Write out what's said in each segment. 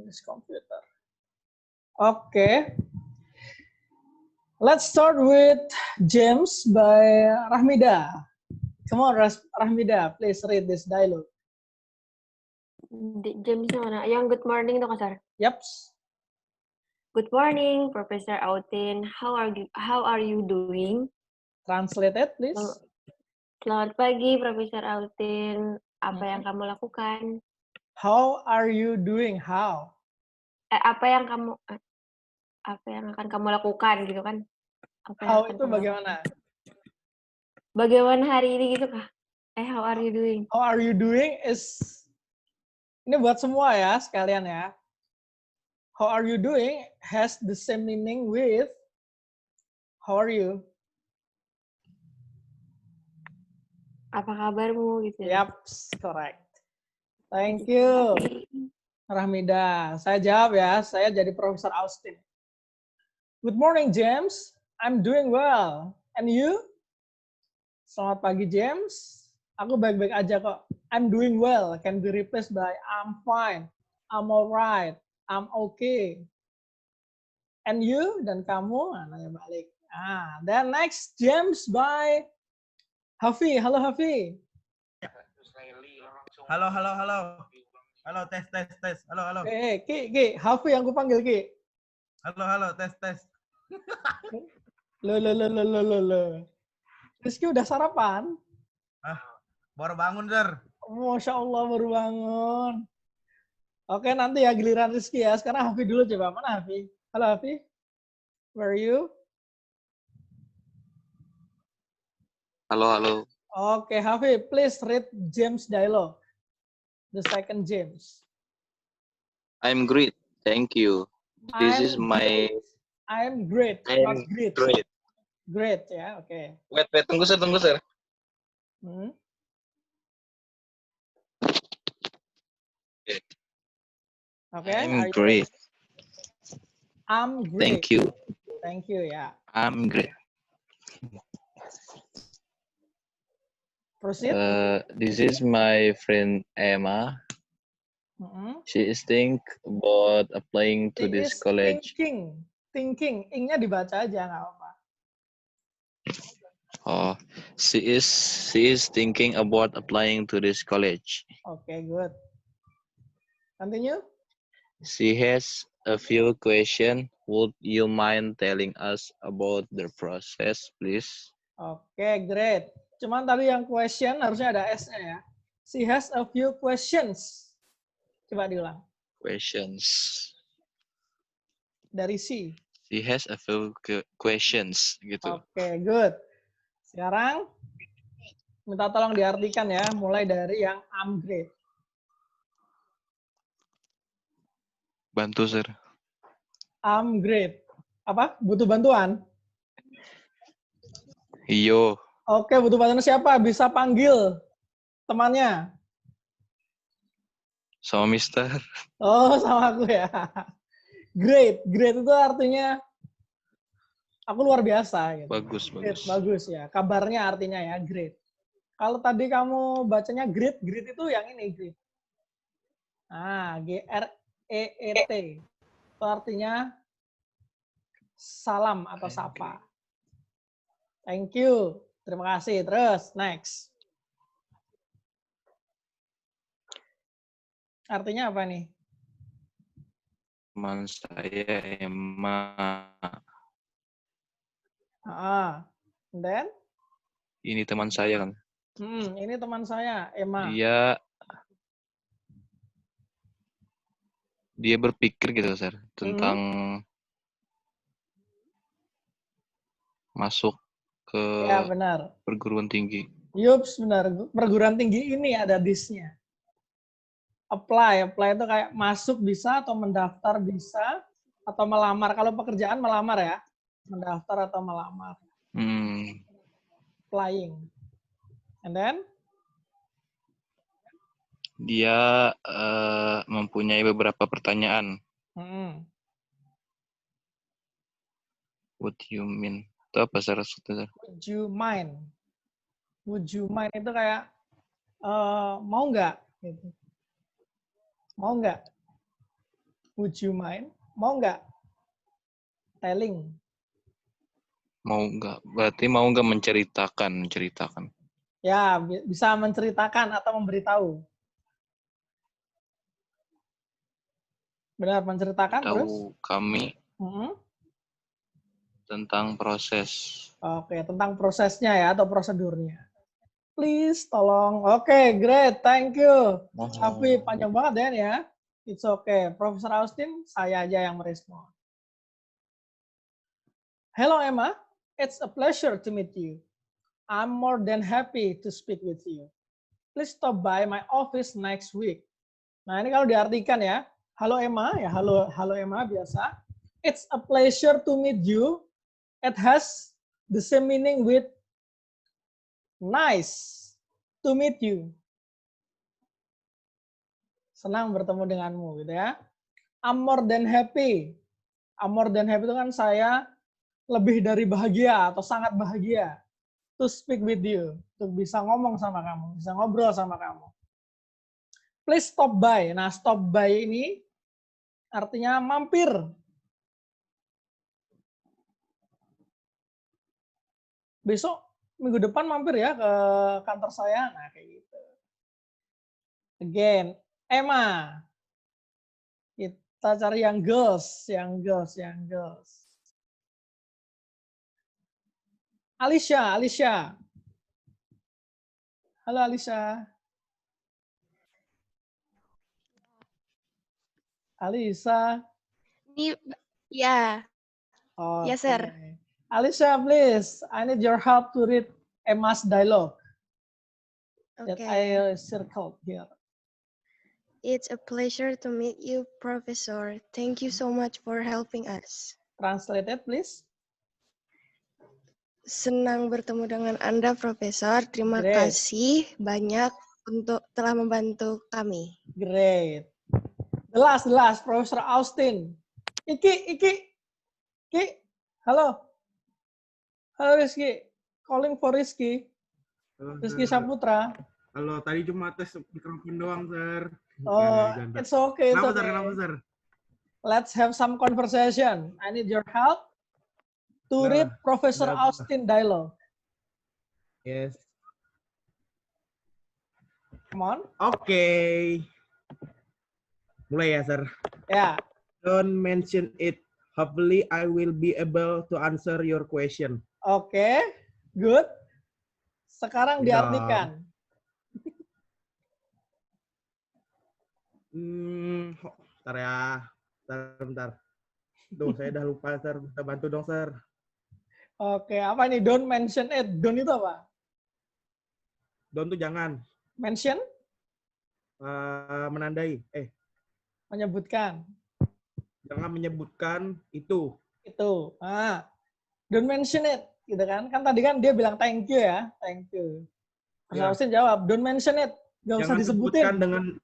this computer. Okay. Let's start with James by Rahmida. Come on, Rahmida, please read this dialogue. James mana? Yang good morning itu kan, Sir? Yep. Good morning, Professor Autin. How are you doing? Translate it, please. Selamat pagi, Profesor Autin. Apa yang kamu lakukan? How are you doing? How? Apa yang akan kamu lakukan gitu kan? How itu bagaimana? Bagaimana hari ini gitu kah? How are you doing? How are you doing is ini buat semua ya sekalian ya. How are you doing has the same meaning with how are you? Apa kabarmu gitu ya? Yep, correct. Thank you, Rahmida. Saya jawab ya, saya jadi Profesor Austin. Good morning, James. I'm doing well. And you? Selamat pagi, James. Aku baik-baik aja kok. I'm doing well. Can be replaced by I'm fine. I'm alright. I'm okay. And you? Dan kamu? Nah, nanya balik. Then next, James by Hafi. Halo, Hafi. Halo. Halo, tes. Halo. Ki. Hafi yang ku panggil, Ki. Halo, tes. Lo. Rizky udah sarapan? Baru bangun, Sir. Masya Allah, baru bangun. Oke, nanti ya giliran Rizky ya. Sekarang Hafi dulu coba. Mana Hafi? Halo, Hafi. Where are you? Halo. Oke, Hafi, please read James dialogue. The second James. I'm great. Thank you. I'm great. Not great. Great ya, oke. Wait, tunggu Sir. Oke. I'm great. I'm great. Thank you ya. I'm great. Proceed. This is my friend Emma. She is think about applying to this college. Thinking. Ing-nya dibaca aja, nggak apa-apa. Oh, she is thinking about applying to this college. Okay, good. Continue. She has a few questions. Would you mind telling us about the process, please? Okay, great. Cuman tadi yang question harusnya ada S-nya ya. She has a few questions. Coba diulang. Questions. Dari C. She has a few questions gitu. Okay, good. Sekarang minta tolong diartikan ya, mulai dari yang I'm great. Bantu, Sir. I'm great. Apa? Butuh bantuan? Iyo. Oke, butuh bantuan siapa? Bisa panggil temannya. Sama Mister. Oh, sama aku ya. Great itu artinya aku luar biasa. Gitu. Bagus ya. Kabarnya artinya ya, great. Kalau tadi kamu bacanya great itu yang ini, great. GREET. Itu artinya salam atau sapa. Thank you. Terima kasih. Terus, next. Artinya apa nih? Teman saya Emma. And then? Ini teman saya kan. Ini teman saya, Emma. Dia berpikir gitu, Sir, tentang masuk ke perguruan tinggi. Yups, benar. Perguruan tinggi ini ada this-nya. Apply itu kayak masuk bisa atau mendaftar bisa atau melamar. Kalau pekerjaan melamar ya, mendaftar atau melamar. Applying. And then? Dia mempunyai beberapa pertanyaan. What do you mean? Itu apa, Sir? Would you mind? Would you mind itu kayak mau nggak? Gitu. Mau nggak? Would you mind? Mau nggak? Telling. Mau nggak? Berarti mau nggak menceritakan? Ya, bisa menceritakan atau memberitahu. Benar, menceritakan terus? Tahu kami tentang proses. Oke, tentang prosesnya ya atau prosedurnya. Please, tolong. Oke, great. Thank you. Tapi panjang banget Dan ya. It's okay. Profesor Austin, saya aja yang merespon. Hello Emma, it's a pleasure to meet you. I'm more than happy to speak with you. Please stop by my office next week. Nah, ini kalau diartikan ya. Halo Emma, ya halo Emma biasa. It's a pleasure to meet you. It has the same meaning with nice to meet you. Senang bertemu denganmu gitu ya. I'm more than happy. I'm more than happy itu kan saya lebih dari bahagia atau sangat bahagia to speak with you, untuk bisa ngomong sama kamu, bisa ngobrol sama kamu. Please stop by. Nah, stop by ini artinya mampir. Besok minggu depan mampir ya ke kantor saya. Nah, kayak gitu. Again, Emma. Kita cari yang girls. Alicia. Halo Alicia. Alisa. Ya. Okay. Yes, sir. Alicia, please. I need your help to read Emma's dialogue that Okay. I circled here. It's a pleasure to meet you, Professor. Thank you so much for helping us. Translate it, please. Senang bertemu dengan Anda, Profesor. Terima kasih banyak untuk telah membantu kami. Great. The last, Professor Austin. Iki. Halo. Halo Rizky. Calling for Rizky. Rizky Saputra. Halo, tadi cuma tes mikrofon doang, Sir. Oh, it's okay. Kenapa, Sir? Let's have some conversation. I need your help to read Professor Austin dialogue. Yes. Come on. Okay. Mulai ya, Sir. Ya. Don't mention it. Hopefully, I will be able to answer your question. Oke, good. Sekarang diartikan. Bentar ya. Bentar. Duh, saya udah lupa, Sir. Bisa bantu dong, Sir. Oke, apa ini? Don't mention it. Don't itu apa? Don't tuh jangan. Mention? Menandai. Menyebutkan. Jangan menyebutkan itu. Itu. Don't mention it. Gitu kan? Kan tadi kan dia bilang thank you ya. Thank you. Harusnya jawab, don't mention it. Gak usah disebutin. Dengan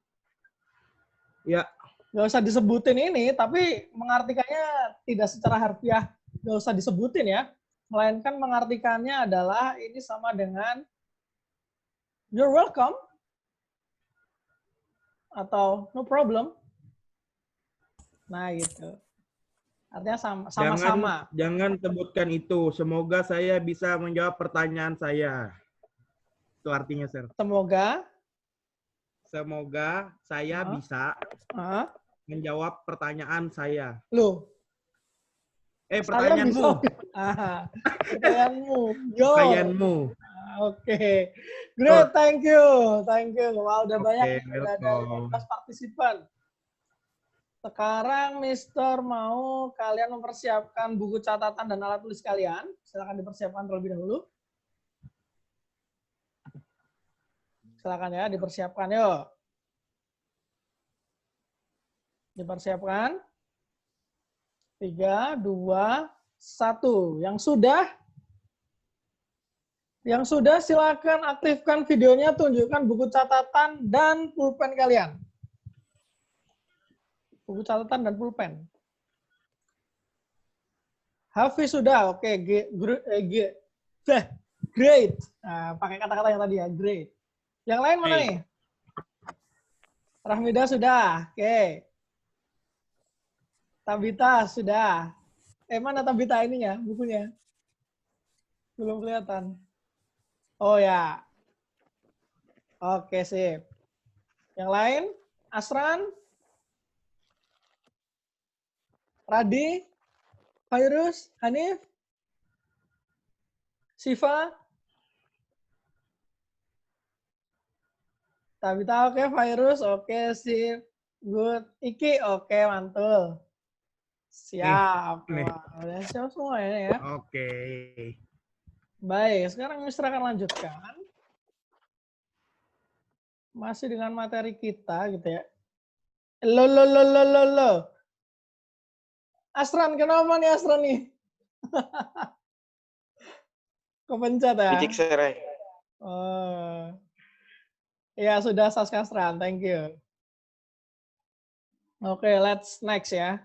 ya. Gak usah disebutin ini, tapi mengartikannya tidak secara harfiah. Gak usah disebutin ya. Melainkan mengartikannya adalah ini sama dengan you're welcome. Atau no problem. Nah gitu. Artinya sama-sama. Jangan sebutkan itu. Semoga saya bisa menjawab pertanyaan saya. Itu artinya, Sir. Semoga saya bisa menjawab pertanyaan saya. Loh. Pertanyaanmu. Pertanyaanmu. Yo. Pertanyaanmu. Oke. Great, thank you. Wah, udah banyak. Udah ada 15 partisipan. Sekarang Mister mau kalian mempersiapkan buku catatan dan alat tulis kalian. Silakan dipersiapkan terlebih dahulu. Silakan ya, dipersiapkan yuk. Dipersiapkan. 3, 2, 1. Yang sudah silakan aktifkan videonya, tunjukkan buku catatan dan pulpen kalian. Buku catatan dan pulpen. Hafiz sudah, oke. Great. Nah, pakai kata-kata yang tadi ya, great. Yang lain mana nih? Rahmida sudah, oke. Tabita sudah. Mana Tabita ininya, bukunya? Belum kelihatan. Oh ya. Oke, sip. Yang lain? Asran? Radi? Fairuz? Hanif? Siva? Tabita oke, Fairuz oke, sip. Good. Iki oke, mantul. Siap. Nih. Wah, udah siap semua ya. Oke. Baik, sekarang Mister akan lanjutkan. Masih dengan materi kita gitu ya. Lo. Asran, kenapa nih Asran nih? Kepencet ya? Dicek serai. Oh. Ya, sudah Saska Asran, thank you. Oke, let's next ya.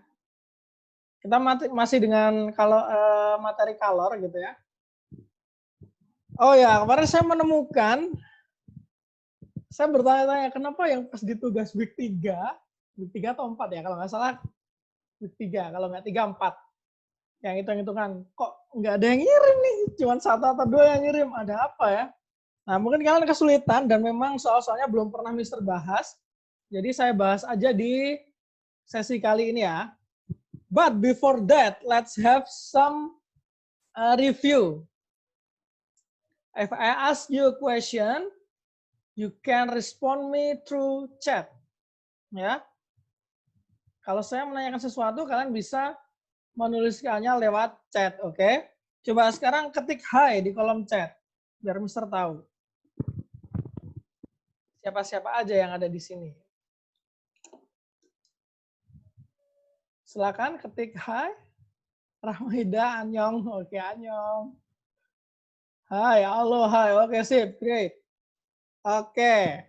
Kita masih dengan kalau materi color gitu ya. Oh ya, kemarin saya menemukan, saya bertanya-tanya kenapa yang pas di tugas week 3 atau 4 ya, kalau nggak salah week 3, kalau nggak 3, 4. Yang hitung-hitungan, kok nggak ada yang ngirim nih, cuma 1 atau 2 yang ngirim, ada apa ya? Nah, mungkin kalian kesulitan dan memang soal-soalnya belum pernah Mister bahas, jadi saya bahas aja di sesi kali ini ya. But before that, let's have some review. If I ask you a question, you can respond me through chat. Ya. Kalau saya menanyakan sesuatu, kalian bisa menuliskannya lewat chat, oke? Coba sekarang ketik hi di kolom chat, biar Mister tahu. Siapa-siapa aja yang ada di sini. Silakan ketik hi. Rahmida, Anyong, oke Anyong. Hai, halo, hai, oke sip, great. Oke.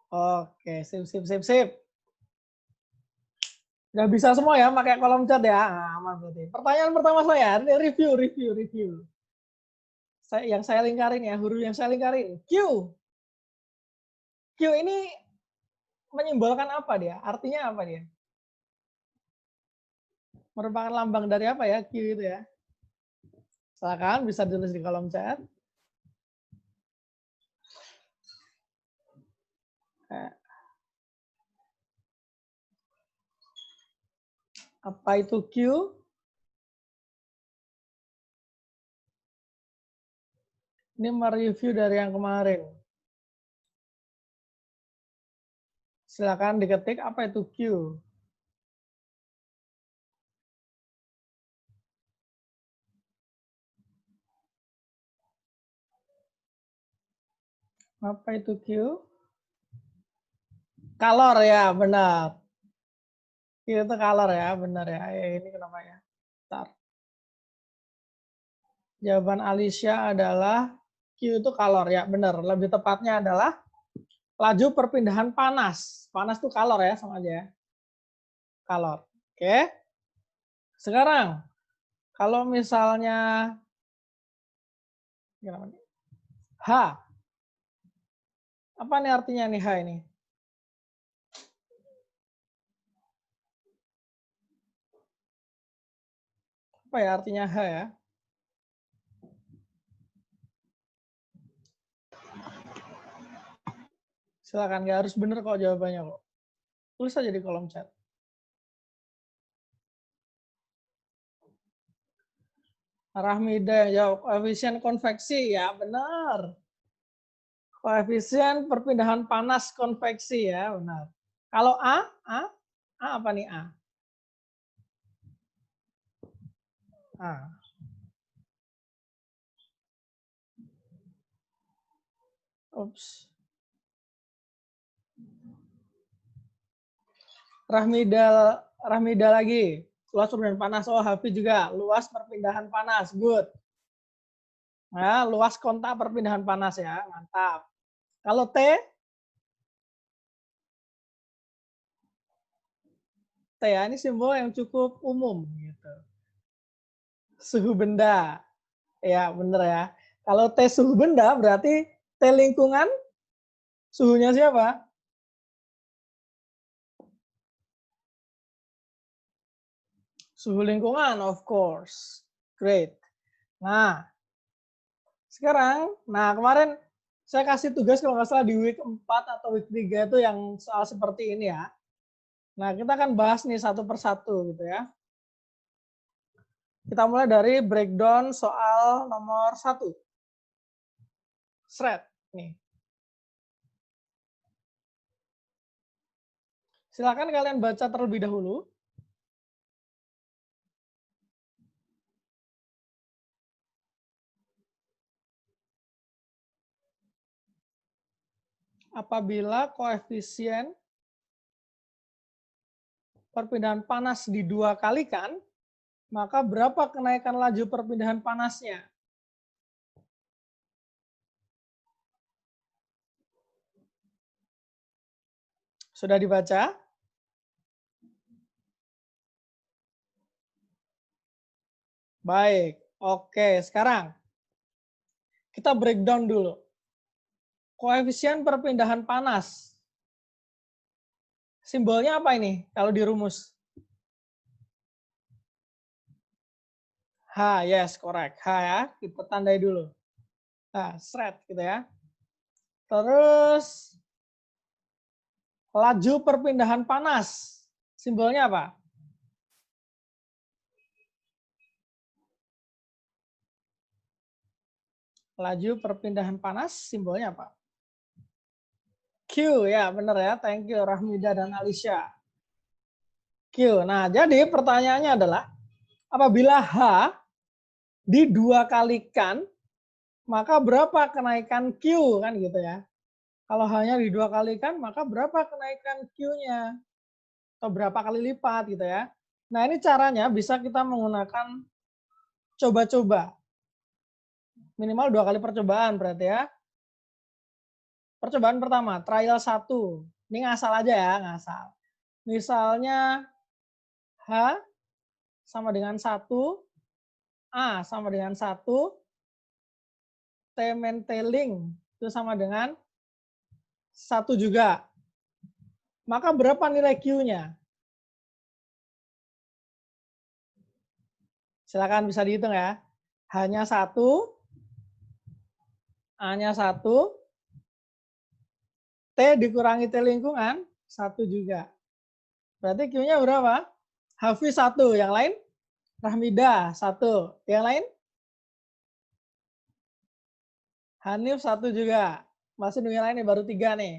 Oke, sip. Udah bisa semua ya pakai kolom chat ya. Aman berarti. Pertanyaan pertama saya, ini review. Yang saya lingkarin ya, huruf yang saya lingkarin. Q. Q ini menyimbolkan apa dia? Artinya apa dia? Merupakan lambang dari apa ya Q itu ya? Silakan bisa ditulis di kolom chat. Apa itu Q? Ini mereview dari yang kemarin. Silakan diketik apa itu Q. Apa itu Q? Color ya, benar. Q itu color ya, benar ya. Ini kenapa ya? Bentar. Jawaban Alicia adalah Q itu color ya, benar. Lebih tepatnya adalah laju perpindahan panas. Panas itu color ya, sama aja ya. Color. Oke. Sekarang, kalau misalnya H. Apa nih artinya nih H ini? Apa ya artinya H ya? Silakan, nggak harus bener kok jawabannya kok. Tulis aja di kolom chat. Rahmida jawab koefisien konveksi ya, benar. Koefisien perpindahan panas konveksi ya, benar. Kalau A apa nih A? A. Ups. Rahmida lagi. Luas perpindahan panas. Oh, Hafiz juga. Luas perpindahan panas. Good. Nah, luas kontak perpindahan panas ya. Mantap. Kalau T? T ya, ini simbol yang cukup umum gitu. Suhu benda. Ya, bener ya. Kalau T suhu benda berarti T lingkungan suhunya siapa? Suhu lingkungan, of course. Great. Nah, sekarang, kemarin saya kasih tugas kalau nggak salah di week 4 atau week 3 itu yang soal seperti ini ya. Nah, kita akan bahas nih satu persatu gitu ya. Kita mulai dari breakdown soal nomor 1. Shred. Nih. Silakan kalian baca terlebih dahulu. Apabila koefisien perpindahan panas didua kalikan, maka berapa kenaikan laju perpindahan panasnya? Sudah dibaca? Baik, oke. Sekarang kita breakdown dulu. Koefisien perpindahan panas. Simbolnya apa ini kalau dirumus? H, yes, correct. H ya, kita tandai dulu. Nah, shred gitu ya. Terus laju perpindahan panas. Simbolnya apa? Laju perpindahan panas, simbolnya apa? Q, ya benar ya. Thank you Rahmida dan Alicia. Q. Nah, jadi pertanyaannya adalah, apabila H didua kalikan, maka berapa kenaikan Q, kan gitu ya. Kalau hanya didua kalikan, maka berapa kenaikan Q-nya? Atau berapa kali lipat gitu ya. Nah, ini caranya bisa kita menggunakan coba-coba. Minimal 2 kali percobaan berarti ya. Percobaan pertama, trial 1. Ini ngasal aja ya, ngasal. Misalnya H sama dengan 1, A sama dengan 1, T menteling itu sama dengan 1 juga. Maka berapa nilai Q-nya? Silakan bisa dihitung ya. Hanya 1, A-nya 1, T dikurangi T lingkungan, 1 juga. Berarti Q-nya berapa? Hafiz 1, yang lain? Rahmida 1, yang lain? Hanif 1 juga. Masih nunggu yang lain nih, baru 3 nih.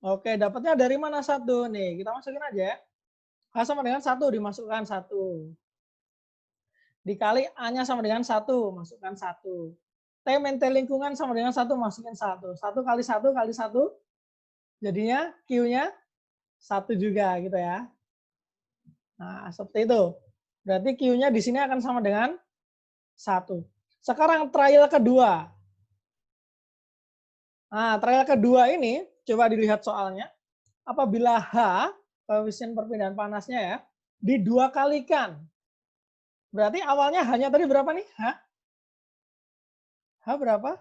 Oke, dapatnya dari mana 1 nih? Kita masukin aja. H sama dengan 1, dimasukkan 1. Dikali A-nya sama dengan 1, masukkan 1. T mentel lingkungan sama dengan 1, masukin 1. 1 kali 1 kali 1, jadinya Q-nya 1 juga gitu ya. Nah, seperti itu. Berarti Q-nya di sini akan sama dengan 1. Sekarang trial kedua. Nah, trial kedua ini, coba dilihat soalnya. Apabila H, koefisien perpindahan panasnya ya, didua kalikan. Berarti awalnya hanya tadi berapa nih? H? H berapa?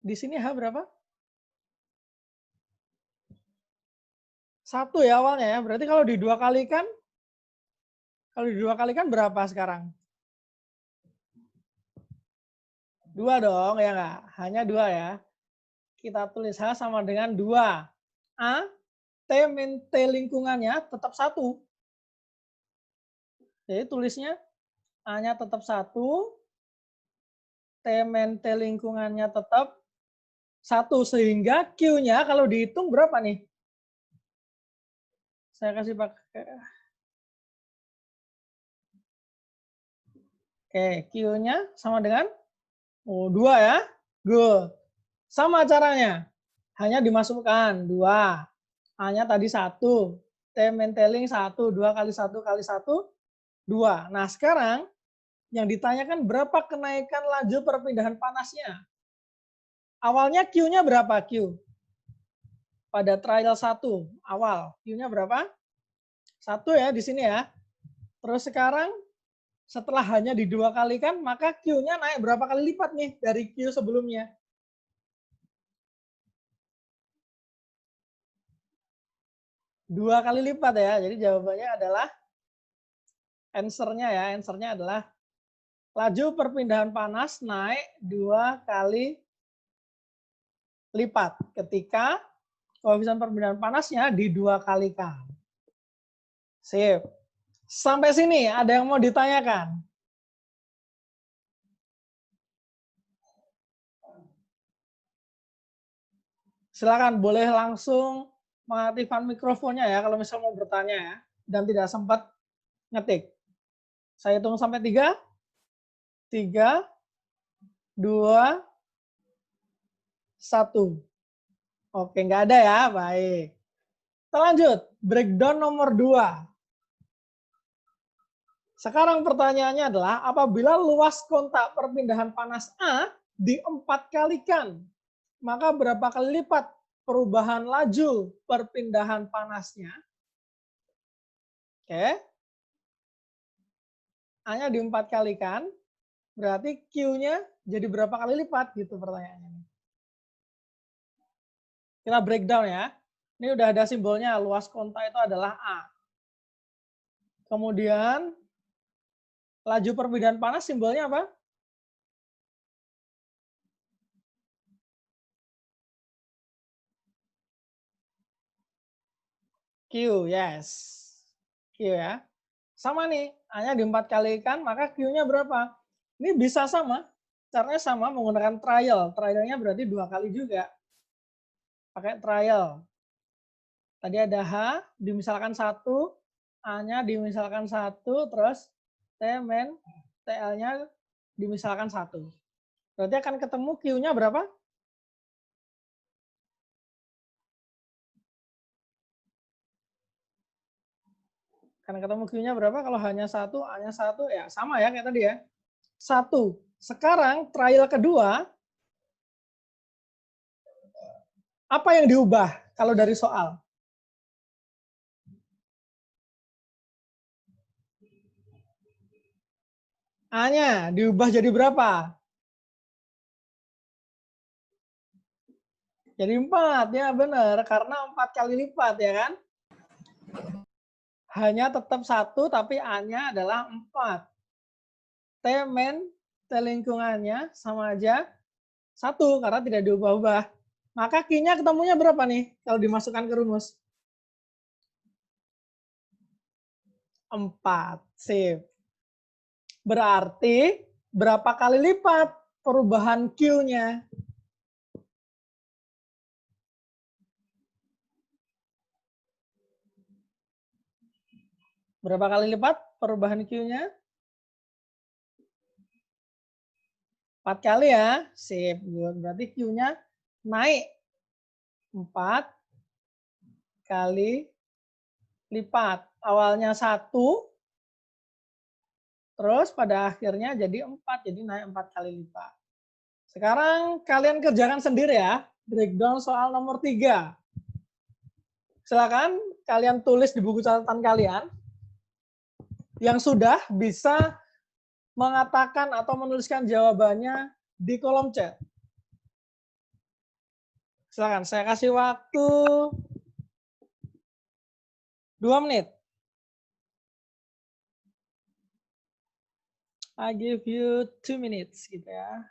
Di sini H berapa? 1 ya awalnya ya. Berarti kalau didua kalikan berapa sekarang? 2 dong, ya nggak? Hanya 2 ya. Kita tulis H sama dengan 2. A, T min T lingkungannya tetap 1. Jadi tulisnya A-nya tetap 1, T min T lingkungannya tetap 1. Sehingga Q-nya kalau dihitung berapa nih? Saya kasih pakai. Oke, Q-nya sama dengan 2 ya. Good. Sama caranya. Hanya dimasukkan 2. A-nya tadi 1. T menteling 1. 2 kali 1 kali 1, 2. Nah, sekarang yang ditanyakan berapa kenaikan laju perpindahan panasnya. Awalnya Q-nya berapa Q? Pada trial 1 awal. Q-nya berapa? 1 ya di sini ya. Terus sekarang setelah hanya didua kalikan, maka Q-nya naik berapa kali lipat nih dari Q sebelumnya? 2 kali lipat ya. Jadi jawabannya adalah answer-nya adalah laju perpindahan panas naik 2 kali lipat ketika koefisien perpindahan panasnya di 2 kalikan. Sip. Sampai sini ada yang mau ditanyakan? Silakan boleh langsung mengaktifkan mikrofonnya ya kalau misal mau bertanya ya dan tidak sempat ngetik. Saya hitung sampai 3. 3, 2, 1. Oke, nggak ada ya. Baik. Kita lanjut. Breakdown nomor 2. Sekarang pertanyaannya adalah apabila luas kontak perpindahan panas A di 4 kalikan, maka berapa kali lipat perubahan laju perpindahan panasnya? Oke. A-nya di 4 kalikan, berarti Q-nya jadi berapa kali lipat gitu pertanyaannya. Kita breakdown ya. Ini udah ada simbolnya, luas kontak itu adalah A. Kemudian laju perpindahan panas simbolnya apa? Q, yes. Q ya. Sama nih, A-nya di 4 kalikan, maka Q-nya berapa? Ini bisa sama. Caranya sama menggunakan trial. Trialnya berarti 2 kali juga. Pakai trial. Tadi ada H, dimisalkan 1, A-nya dimisalkan 1, terus T-men, TL-nya dimisalkan 1. Berarti akan ketemu Q-nya berapa? Akan ketemu Q-nya berapa? Kalau hanya 1, A-nya 1, ya sama ya kayak tadi ya. 1. Sekarang trial kedua, apa yang diubah kalau dari soal? A-nya diubah jadi berapa? Jadi 4, ya benar. Karena 4 kali lipat, ya kan? Hanya tetap 1, tapi A-nya adalah 4. T-men, T lingkungannya sama aja 1, karena tidak diubah-ubah. Maka Q-nya ketemunya berapa nih, kalau dimasukkan ke rumus? 4. Sip. Berarti berapa kali lipat perubahan Q-nya? Berapa kali lipat perubahan Q-nya? 4 kali ya. Sip. Berarti Q-nya naik 4 kali lipat. Awalnya 1, terus pada akhirnya jadi 4, jadi naik 4 kali lipat. Sekarang kalian kerjakan sendiri ya, breakdown soal nomor 3. Silakan kalian tulis di buku catatan kalian. Yang sudah bisa mengatakan atau menuliskan jawabannya di kolom chat. Silakan, saya kasih waktu 2 menit. I give you 2 minutes gitu ya.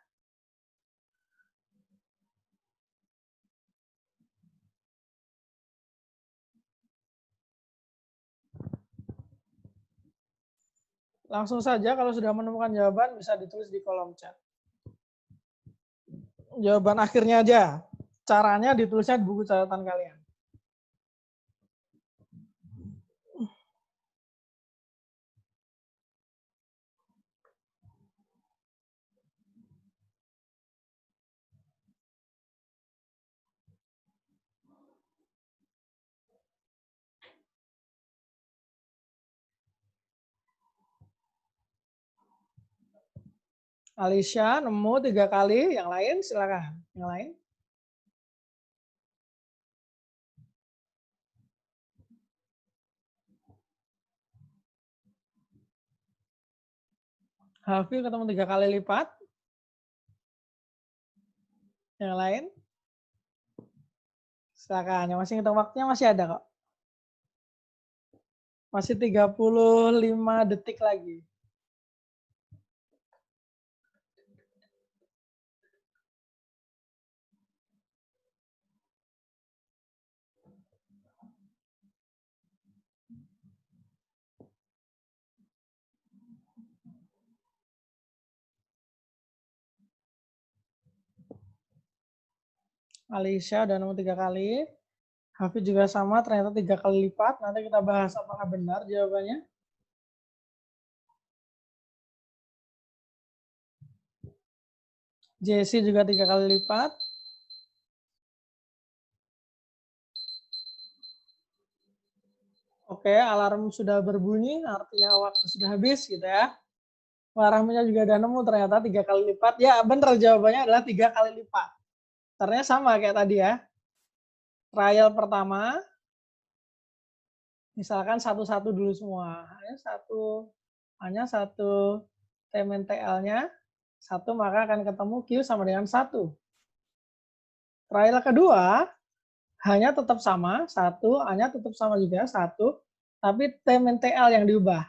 Langsung saja kalau sudah menemukan jawaban bisa ditulis di kolom chat. Jawaban akhirnya aja. Caranya ditulisnya di buku catatan kalian. Alicia nemu 3 kali, yang lain silakan. Yang lain? Hafil ketemu 3 kali lipat. Yang lain? Silakan, yang masih ngitung waktunya masih ada kok. Masih 35 detik lagi. Alicia udah nemu 3 kali. Hafid juga sama, ternyata 3 kali lipat. Nanti kita bahas apakah benar jawabannya. Jesse juga 3 kali lipat. Oke, alarm sudah berbunyi, artinya waktu sudah habis gitu ya. Rahminya juga udah nemu ternyata 3 kali lipat. Ya benar, jawabannya adalah 3 kali lipat. Caranya sama kayak tadi ya. Trial pertama, misalkan satu-satu dulu semua. Hanya satu TMNTL-nya, 1 maka akan ketemu Q sama dengan 1. Trial kedua, hanya tetap sama, 1, A-nya tetap sama juga, 1, tapi TMNTL yang diubah.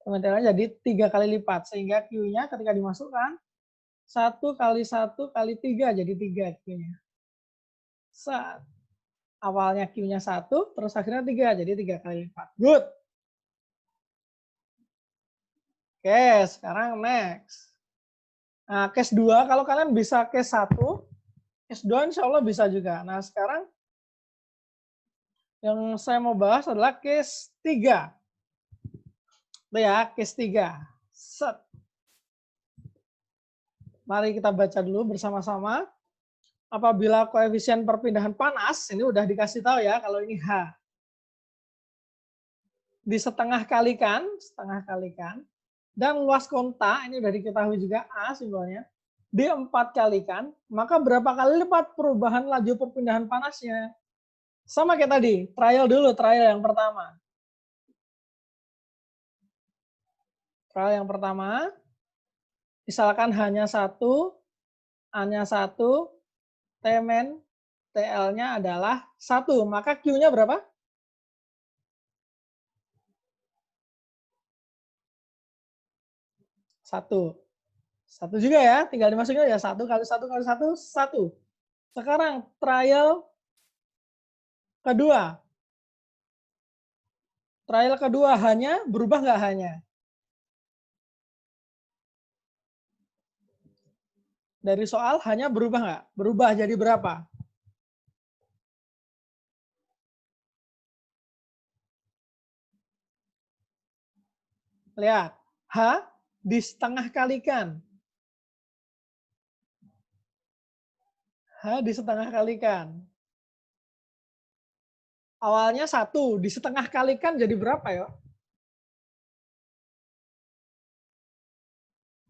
TMNTL-nya jadi 3 kali lipat, sehingga Q-nya ketika dimasukkan, 1 kali 1 kali 3, jadi 3 Q-nya. Awalnya Q-nya 1, terus akhirnya 3, jadi 3 kali lipat. Good. Oke, sekarang next. Nah, case 2, kalau kalian bisa case 1, case 2 insya Allah bisa juga. Nah, sekarang yang saya mau bahas adalah case 3. Ya, case 3. Set. Mari kita baca dulu bersama-sama. Apabila koefisien perpindahan panas, ini udah dikasih tahu ya, kalau ini H. Di setengah kalikan, dan luas kontak, ini udah diketahui juga A simbolnya, di 4 kalikan, maka berapa kali lipat perubahan laju perpindahan panasnya? Sama kayak tadi, trial dulu, trial yang pertama. Trial yang pertama, misalkan hanya 1, A-nya 1, Tmen, TL-nya adalah 1, maka Q-nya berapa? 1. 1 juga ya, tinggal dimasukin ya, 1 kali 1 kali 1, 1. Sekarang trial kedua. Trial kedua hanya, berubah nggak hanya? Dari soal hanya berubah nggak? Berubah jadi berapa? Lihat, H di setengah kalikan. H di setengah kalikan. Awalnya 1, di setengah kalikan jadi berapa ya?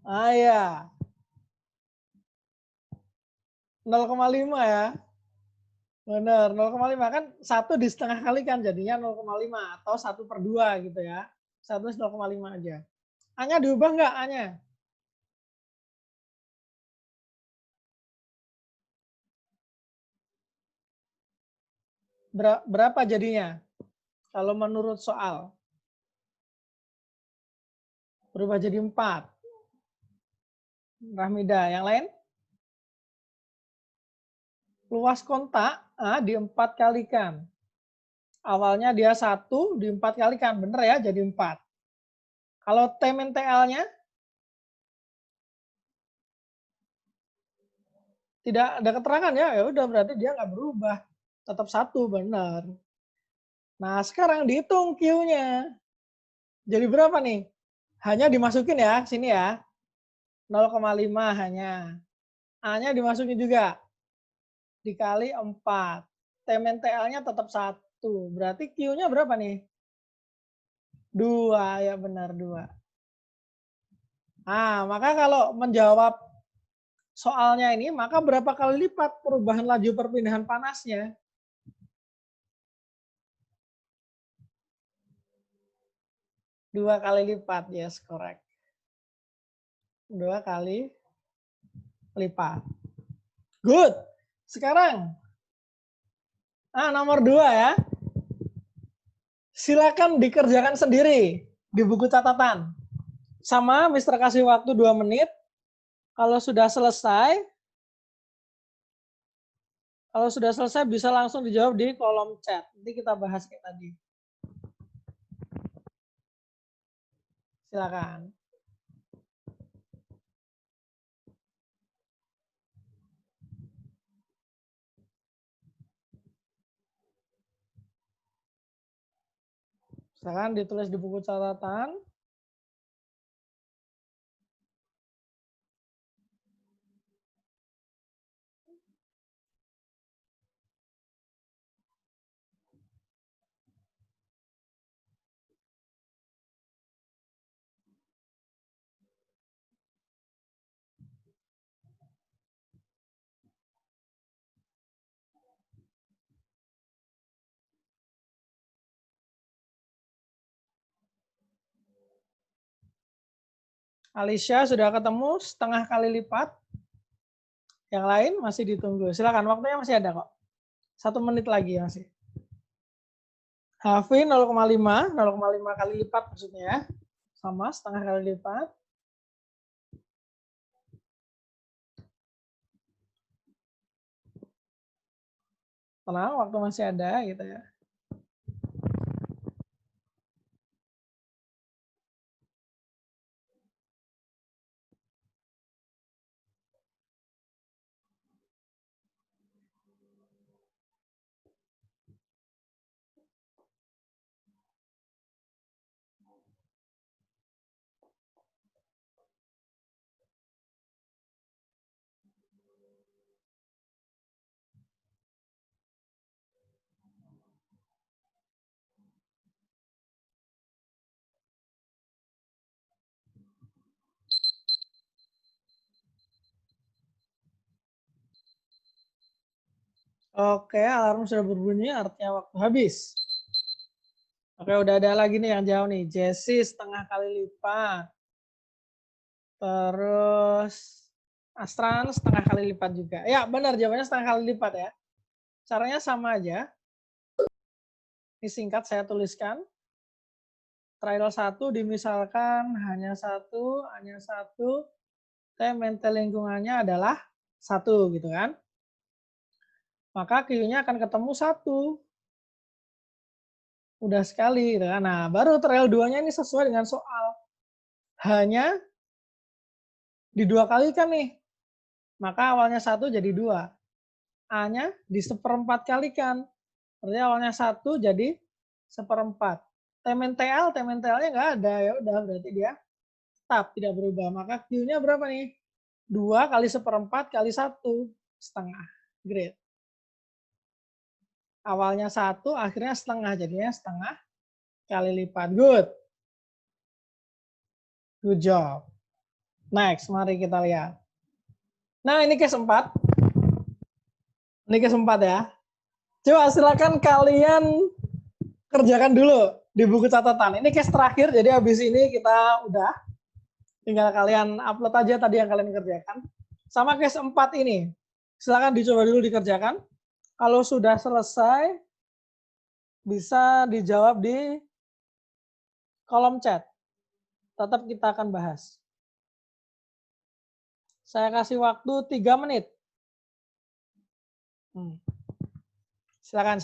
Ah ya. 0,5 ya. Benar, 0,5 kan 1 di setengah kalikan jadinya 0,5 atau 1/2 gitu ya. 1 0,5 aja. A-nya diubah nggak A-nya? Berapa jadinya? Kalau menurut soal. Berubah jadi 4. Rahmida, yang lain? Luas kontak A di 4 kalikan. Awalnya dia 1 di 4 kalikan, bener ya, jadi 4. Kalau TMNTL-nya? Tidak ada keterangan ya, ya udah berarti dia nggak berubah. Tetap 1, benar. Nah, sekarang dihitung Q-nya. Jadi berapa nih? Hanya dimasukin ya, sini ya. 0,5 hanya. A-nya dimasukin juga. Dikali 4. TMNTL-nya tetap 1. Berarti Q-nya berapa nih? 2, ya benar 2. Nah, maka kalau menjawab soalnya ini, maka berapa kali lipat perubahan laju perpindahan panasnya? Dua kali lipat, yes, correct. 2 kali lipat. Good. Sekarang, nomor 2 ya. Silakan dikerjakan sendiri di buku catatan. Sama, Mister kasih waktu 2 menit. Kalau sudah selesai, bisa langsung dijawab di kolom chat. Nanti kita bahas kayak tadi. Silakan. Silakan ditulis di buku catatan. Alicia sudah ketemu setengah kali lipat. Yang lain masih ditunggu. Silakan, waktunya masih ada kok. 1 menit lagi masih. Hafi 0,5 kali lipat maksudnya ya. Sama setengah kali lipat. Tenang, waktu masih ada gitu ya. Oke, alarm sudah berbunyi, artinya waktu habis. Oke, udah ada lagi nih yang jauh nih. Jessie setengah kali lipat. Terus Astran setengah kali lipat juga. Ya, benar jawabannya setengah kali lipat ya. Caranya sama aja. Ini singkat saya tuliskan. Trial 1 dimisalkan hanya satu, T lingkungannya adalah 1 gitu kan. Maka Q-nya akan ketemu 1. Udah sekali gitu kan. Nah, baru trial 2-nya ini sesuai dengan soal. Hanya di 2 kali kan nih. Maka awalnya 1 jadi 2. A-nya di 1/4 kalikan. Berarti awalnya 1 jadi 1/4. TL-nya nggak ada, ya udah berarti dia tetap tidak berubah. Maka Q-nya berapa nih? 2 kali 1/4 kali 1 setengah. Great. Awalnya 1, akhirnya setengah, jadinya setengah kali lipat. Good. Good job. Next, mari kita lihat. Nah, ini case 4. Ini case 4 ya. Coba silakan kalian kerjakan dulu di buku catatan. Ini case terakhir, jadi habis ini kita udah. Tinggal kalian upload aja tadi yang kalian kerjakan. Sama case 4 ini. Silakan dicoba dulu dikerjakan. Kalau sudah selesai, bisa dijawab di kolom chat. Tetap kita akan bahas. Saya kasih waktu 3 menit. Silakan.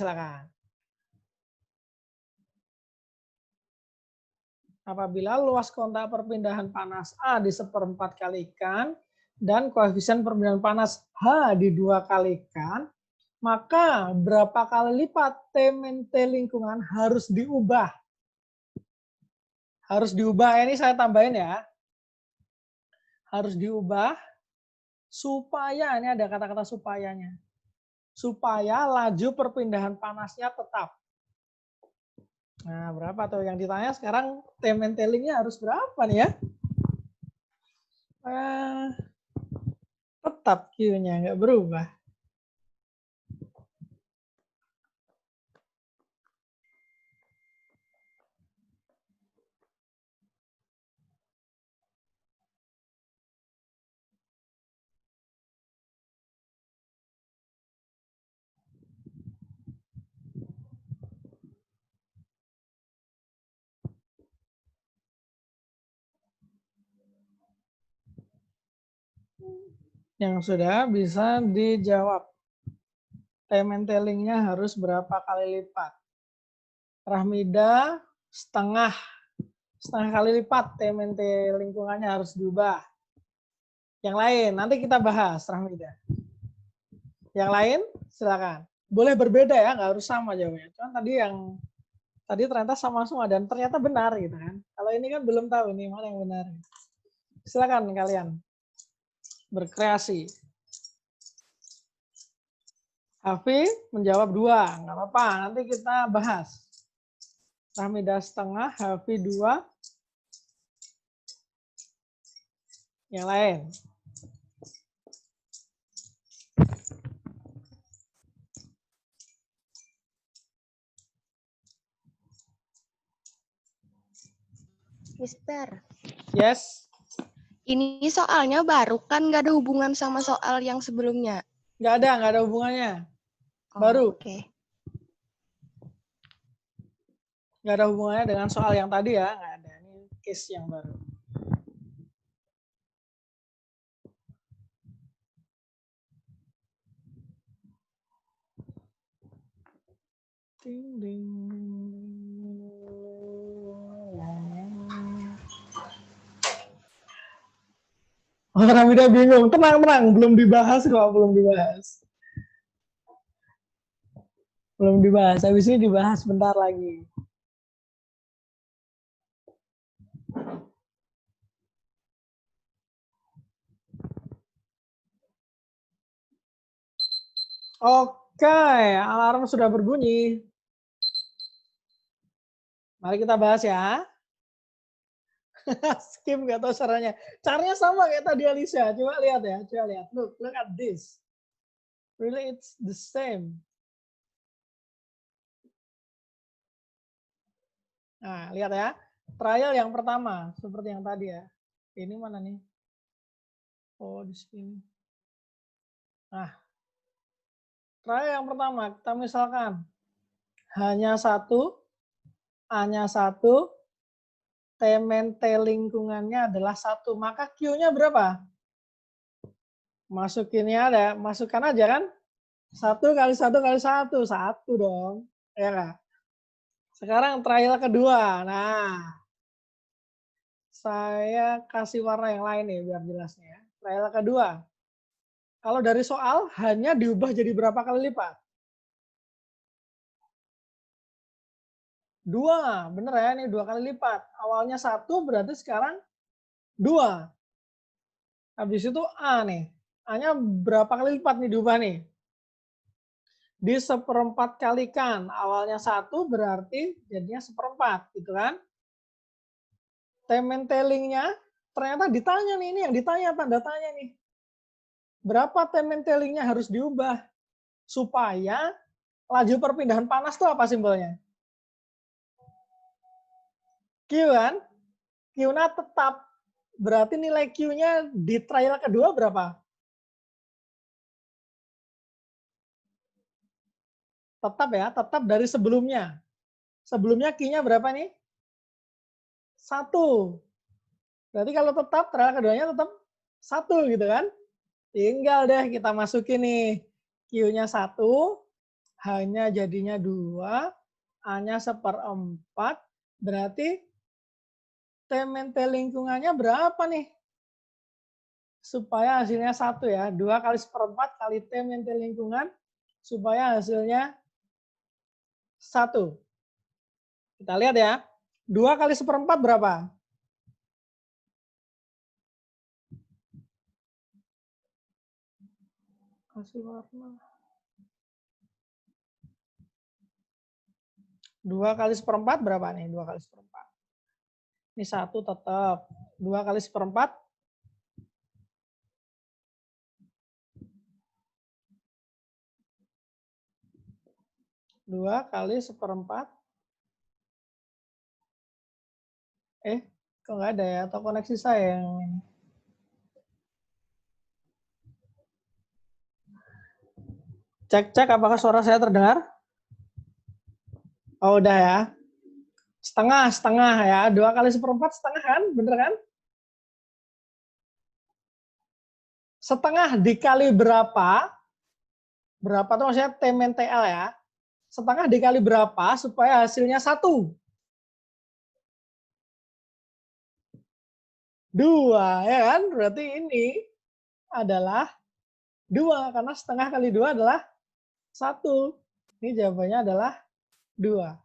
Apabila luas kontak perpindahan panas A di 1/4 kalikan dan koefisien perpindahan panas H di 2 kalikan, maka berapa kali lipat T lingkungan harus diubah? Harus diubah, ini saya tambahin ya. Harus diubah supaya, ini ada kata-kata supayanya. Supaya laju perpindahan panasnya tetap. Nah, berapa tuh yang ditanya sekarang T-lingnya harus berapa nih ya? Tetap Q-nya, nggak berubah. Yang sudah bisa dijawab. Time-tellingnya harus berapa kali lipat? Rahmida, setengah kali lipat. Time-lingkungannya harus diubah. Yang lain, nanti kita bahas, Rahmida. Yang lain, silakan. Boleh berbeda ya, nggak harus sama jawabnya. Cuman tadi ternyata sama semua dan ternyata benar gitu kan. Kalau ini kan belum tahu nih mana yang benar. Silakan kalian berkreasi. Hafi menjawab 2, nggak apa-apa. Nanti kita bahas. Rahmida setengah, Hafi 2. Yang lain. Mister, Yes. ini soalnya baru kan nggak ada hubungan sama soal yang sebelumnya. Nggak ada hubungannya. Oh, Baru. Oke. Nggak ada hubungannya dengan soal yang tadi ya. Nggak ada. Ini case yang baru. Ding, ding. Oh, Ramida bingung. Tenang. Belum dibahas kok. Belum dibahas. Habis ini dibahas bentar lagi. Oke, alarm sudah berbunyi. Mari kita bahas ya. Skip nggak tahu caranya. Caranya sama kayak tadi Alisa. Coba lihat ya. Coba lihat. Look at this. Really it's the same. Nah, lihat ya. Trial yang pertama. Seperti yang tadi ya. Ini mana nih? Oh, di sini. Nah. Trial yang pertama. Kita misalkan. Hanya satu. TMNT lingkungannya adalah 1. Maka Q-nya berapa? Masukkan aja kan? 1 kali 1 kali 1. 1 dong. Ya kan? Sekarang trial kedua. Nah, saya kasih warna yang lain nih biar jelasnya. Trial kedua. Kalau dari soal hanya diubah jadi berapa kali lipat? 2, bener ya, ini 2 kali lipat. Awalnya 1 berarti sekarang 2. Habis itu A nih. A-nya berapa kali lipat nih diubah nih? Di 1/4 kalikan. Awalnya 1 berarti jadinya 1/4 gitu kan? Time-tellingnya ternyata ditanya nih, ini yang ditanya tanda tanya nih. Berapa time-tellingnya harus diubah supaya laju perpindahan panas itu apa simbolnya? Q kan? Q-nya tetap. Berarti nilai Q-nya di trial kedua berapa? Tetap ya, tetap dari sebelumnya. Sebelumnya Q-nya berapa nih? 1. Berarti kalau tetap, trial keduanya tetap 1 gitu kan? Tinggal deh kita masukin nih. Q-nya 1, H-nya jadinya 2, A-nya 1/4, berarti TMNT lingkungannya berapa nih? Supaya hasilnya 1 ya. 2 kali 1/4 kali TMNT lingkungan, supaya hasilnya 1. Kita lihat ya. 2 kali 1/4 berapa? Kasih warna. 2 kali 1/4 berapa nih? 2 kali 1/4. Ini 1 tetap. 2 kali 1/4. 2 kali 1/4. Kok nggak ada ya? Atau koneksi saya yang ini? Cek apakah suara saya terdengar? Oh udah ya. Setengah ya. 2 kali 1/4 setengah kan? Bener kan? setengah dikali berapa? Berapa tuh maksudnya T min TL ya. Setengah dikali berapa supaya hasilnya 1? 2, ya kan? Berarti ini adalah 2, karena setengah kali 2 adalah 1. Ini jawabannya adalah 2.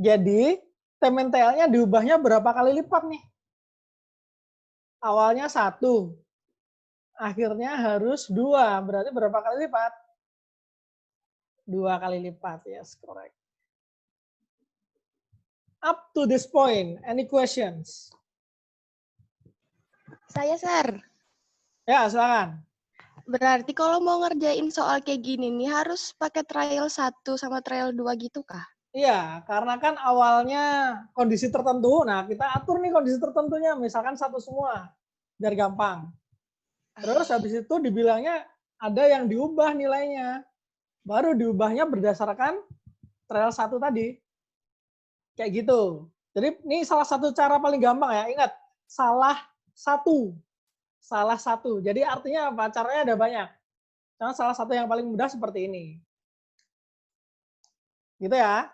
Jadi, T min TL-nya diubahnya berapa kali lipat nih? Awalnya 1. Akhirnya harus 2. Berarti berapa kali lipat? 2 kali lipat. Yes, correct. Up to this point, any questions? Saya, Sir. Ya, silakan. Berarti kalau mau ngerjain soal kayak gini nih harus pakai trial 1 sama trial 2 gitu kah? Iya, karena kan awalnya kondisi tertentu. Nah, kita atur nih kondisi tertentunya, misalkan 1 semua, biar gampang. Terus habis itu dibilangnya ada yang diubah nilainya. Baru diubahnya berdasarkan trial 1 tadi. Kayak gitu. Jadi ini salah satu cara paling gampang ya. Ingat, salah 1. Salah 1. Jadi artinya apa? Caranya ada banyak. Karena salah satu yang paling mudah seperti ini. Gitu ya.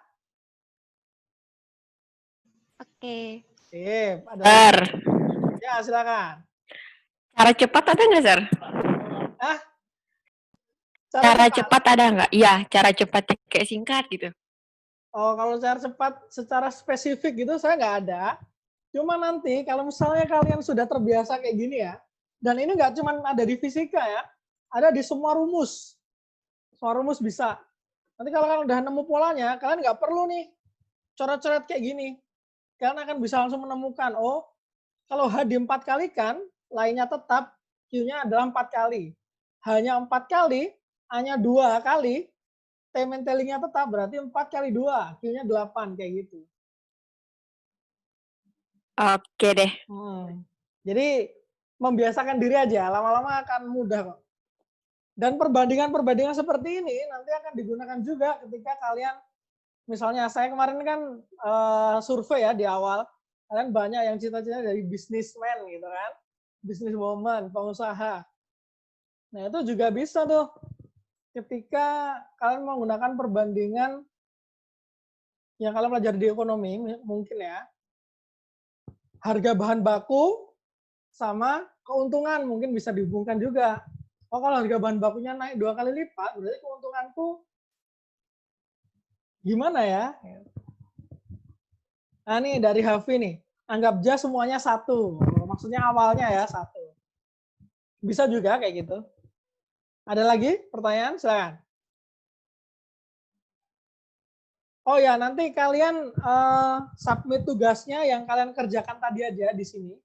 Oke. Sip. Ada Sir, ya, silakan. cara cepat ada nggak, Sir? Ah, Cara cepat ada nggak? Iya, cara cepat kayak singkat gitu. Oh, kalau cara cepat secara spesifik gitu saya nggak ada. Cuma nanti kalau misalnya kalian sudah terbiasa kayak gini ya, dan ini nggak cuma ada di fisika ya, ada di semua rumus. Semua rumus bisa. Nanti kalau kalian udah nemu polanya, kalian nggak perlu nih coret-coret kayak gini. Kalian akan bisa langsung menemukan, oh, kalau H di 4 kalikan, lainnya tetap, Q-nya adalah 4 kali. Hanya 4 kali, hanya 2 kali, T min T-nya tetap, berarti 4 kali 2, Q-nya 8, kayak gitu. Oke deh. Jadi, membiasakan diri aja, lama-lama akan mudah kok. Dan perbandingan-perbandingan seperti ini nanti akan digunakan juga ketika kalian, misalnya saya kemarin kan survei ya di awal, kalian banyak yang cita-cita dari businessman gitu kan, businesswoman, pengusaha. Nah itu juga bisa tuh, ketika kalian menggunakan perbandingan yang kalian pelajari di ekonomi, mungkin ya, harga bahan baku sama keuntungan mungkin bisa dihubungkan juga. Oh kalau harga bahan bakunya naik 2 kali lipat, berarti keuntunganku gimana ya? Nah nih dari Hafi nih, anggap aja semuanya 1. Maksudnya awalnya ya 1. Bisa juga kayak gitu. Ada lagi pertanyaan? Silakan. Oh ya, nanti kalian submit tugasnya yang kalian kerjakan tadi aja di sini.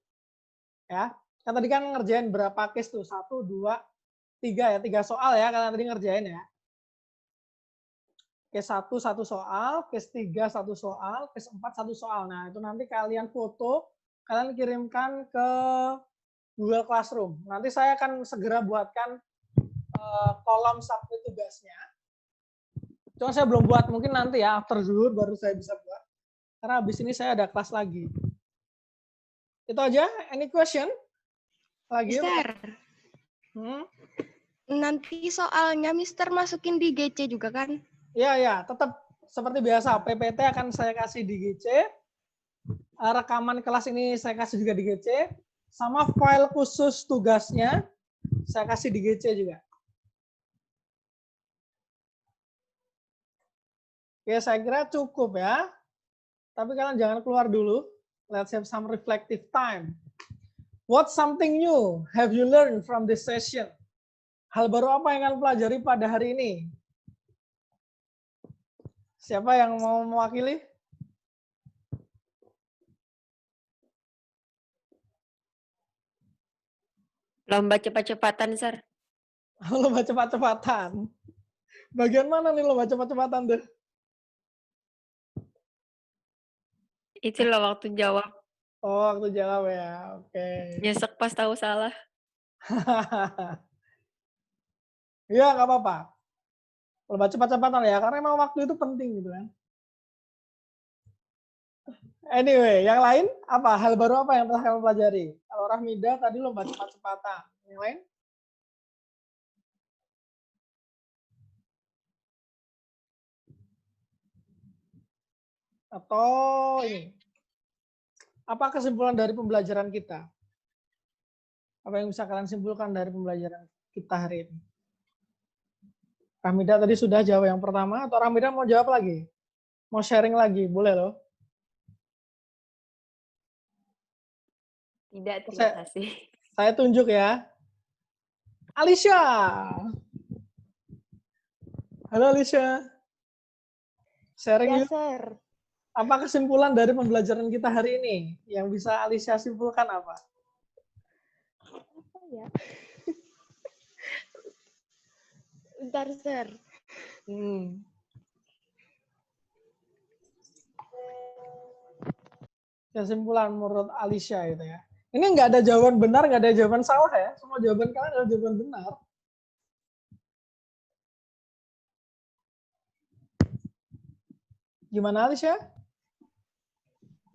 Ya, kan tadi kan ngerjain berapa case tuh? 1, 2, 3 ya, 3 soal ya kalian tadi ngerjain ya. Case 1 1 soal, case 3 1 soal, case 4 1 soal. Nah, itu nanti kalian foto, kalian kirimkan ke Google Classroom. Nanti saya akan segera buatkan kolom submit tugasnya. Cuma saya belum buat, mungkin nanti ya, after zuhur baru saya bisa buat. Karena habis ini saya ada kelas lagi. Itu aja, any question? Lagi? Mister, nanti soalnya Mister masukin di GC juga kan? Iya, tetap seperti biasa. PPT akan saya kasih di GC. Rekaman kelas ini saya kasih juga di GC. Sama file khusus tugasnya saya kasih di GC juga. Oke, saya kira cukup ya. Tapi kalian jangan keluar dulu. Let's have some reflective time. What's something new have you learned from this session? Hal baru apa yang kalian pelajari pada hari ini? Siapa yang mau mewakili? Lomba cepat-cepatan, Sir. Lomba cepat-cepatan. Bagian mana nih lomba cepat-cepatan tuh? Itulah waktu jawab. Oh, waktu jawab ya. Oke. Nyesek pas tahu salah. Iya, nggak apa-apa. Lomba cepat-cepatan ya, karena emang waktu itu penting gitu kan. Anyway, yang lain apa? Hal baru apa yang telah kamu pelajari? Kalau Rahmida tadi lomba cepat-cepatan. Yang lain? Atau ini? Apa kesimpulan dari pembelajaran kita? Apa yang bisa kalian simpulkan dari pembelajaran kita hari ini? Rahmida tadi sudah jawab yang pertama, atau Rahmida mau jawab lagi? Mau sharing lagi? Boleh loh. Tidak, terima kasih. Saya tunjuk ya. Alicia. Halo Alicia. Sharing yuk. Sir. Apa kesimpulan dari pembelajaran kita hari ini? Yang bisa Alicia simpulkan apa? Apa ya? Bentar, Sir. Kesimpulan menurut Alicia itu ya. Ini nggak ada jawaban benar, nggak ada jawaban salah ya. Semua jawaban kalian adalah jawaban benar. Gimana Alicia?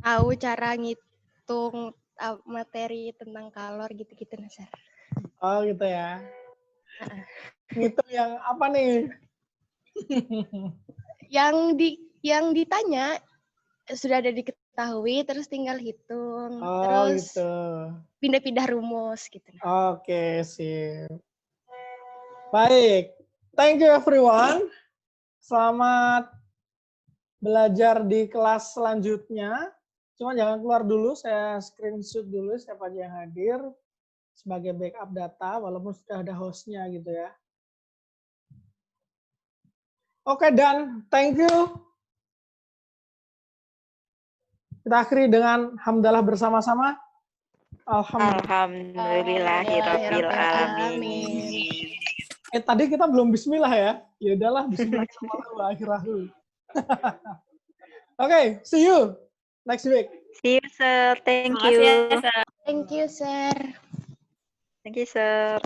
Tahu cara ngitung materi tentang kalor gitu-gitu, Sir. Oh gitu ya. Ngitung yang apa nih? Yang ditanya sudah ada diketahui, terus tinggal hitung, Oh terus gitu. pindah-pindah rumus gitu. Oke, sip. Baik. Thank you everyone. Selamat belajar di kelas selanjutnya. Cuma jangan keluar dulu, saya screenshot dulu siapa aja yang hadir sebagai backup data, walaupun sudah ada hostnya gitu ya. Oke, dan thank you. Kita akhiri dengan hamdalah bersama-sama. Alhamdulillahirabbil alamin. Tadi kita belum bismillah ya. Ya udahlah, bismillahirrahmanirrahim. Oke, see you next week. See you, sir. Thank Makasih you. ya, Sir. Thank you, Sir. Thank you, sir.